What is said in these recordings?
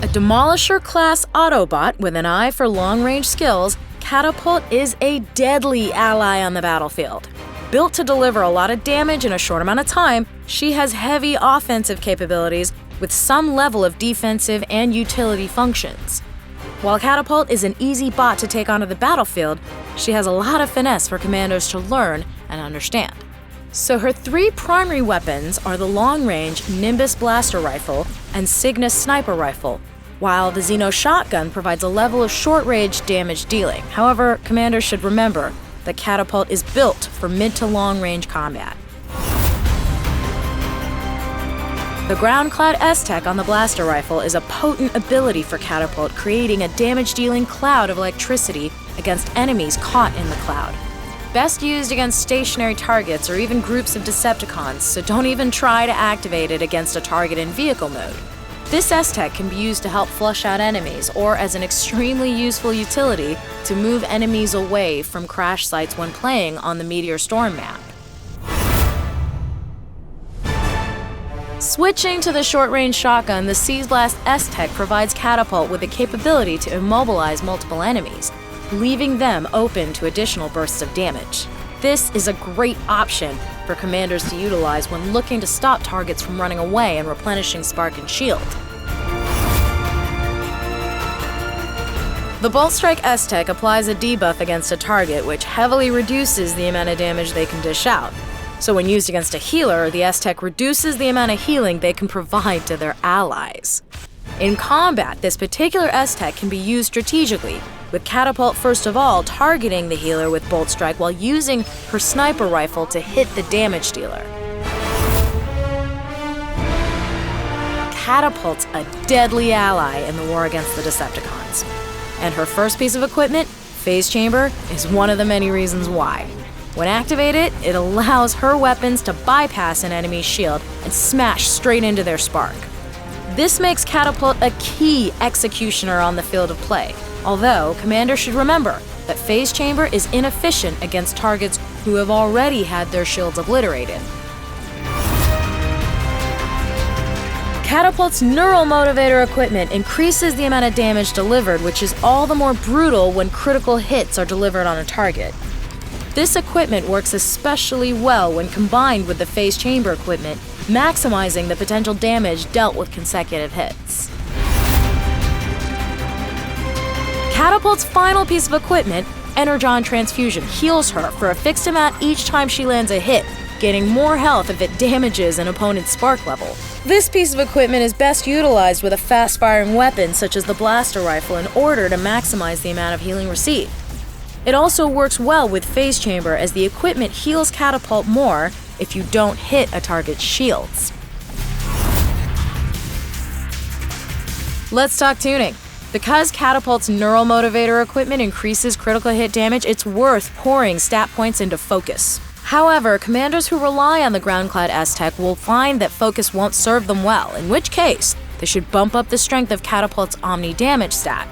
A Demolisher-class Autobot with an eye for long-range skills, Catapult is a deadly ally on the battlefield. Built to deliver a lot of damage in a short amount of time, she has heavy offensive capabilities with some level of defensive and utility functions. While Catapult is an easy bot to take onto the battlefield, she has a lot of finesse for commandos to learn and understand. So her three primary weapons are the long-range Nimbus Blaster Rifle and Cygnus Sniper Rifle, while the Xeno Shotgun provides a level of short-range damage dealing. However, commanders should remember that Catapult is built for mid to long-range combat. The ground-clad S-Tech on the Blaster Rifle is a potent ability for Catapult, creating a damage-dealing cloud of electricity against enemies caught in the cloud. Best used against stationary targets or even groups of Decepticons, so don't even try to activate it against a target in vehicle mode. This S-Tech can be used to help flush out enemies or as an extremely useful utility to move enemies away from crash sites when playing on the Meteor Storm map. Switching to the short-range shotgun, the Seize Blast S-Tech provides Catapult with the capability to immobilize multiple enemies, leaving them open to additional bursts of damage. This is a great option for commanders to utilize when looking to stop targets from running away and replenishing spark and shield. The Bolt Strike S-Tech applies a debuff against a target, which heavily reduces the amount of damage they can dish out. So when used against a healer, the S-Tech reduces the amount of healing they can provide to their allies. In combat, this particular S-Tech can be used strategically, with Catapult first of all targeting the healer with Bolt Strike while using her sniper rifle to hit the damage dealer. Catapult's a deadly ally in the war against the Decepticons. And her first piece of equipment, Phase Chamber, is one of the many reasons why. When activated, it allows her weapons to bypass an enemy's shield and smash straight into their spark. This makes Catapult a key executioner on the field of play, although commanders should remember that Phase Chamber is inefficient against targets who have already had their shields obliterated. Catapult's Neural Motivator equipment increases the amount of damage delivered, which is all the more brutal when critical hits are delivered on a target. This equipment works especially well when combined with the Phase Chamber equipment, maximizing the potential damage dealt with consecutive hits. Catapult's final piece of equipment, ENERGON Transfusion, heals her for a fixed amount each time she lands a hit, gaining more health if it damages an opponent's spark level. This piece of equipment is best utilized with a fast-firing weapon such as the Blaster Rifle in order to maximize the amount of healing received. It also works well with Phase Chamber as the equipment heals Catapult more if you don't hit a target's shields. Let's talk tuning. Because Catapult's Neural Motivator equipment increases critical hit damage, it's worth pouring stat points into Focus. However, commanders who rely on the ground-clad S-Tech will find that Focus won't serve them well, in which case they should bump up the strength of Catapult's Omni damage stat.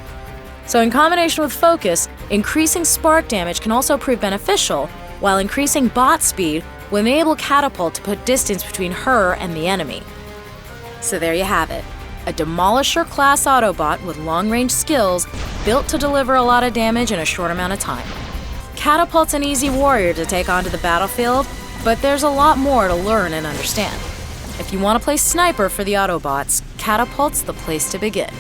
So in combination with Focus, increasing spark damage can also prove beneficial, while increasing bot speed will enable Catapult to put distance between her and the enemy. So there you have it. A Demolisher-class Autobot with long-range skills, built to deliver a lot of damage in a short amount of time. Catapult's an easy warrior to take onto the battlefield, but there's a lot more to learn and understand. If you want to play Sniper for the Autobots, Catapult's the place to begin.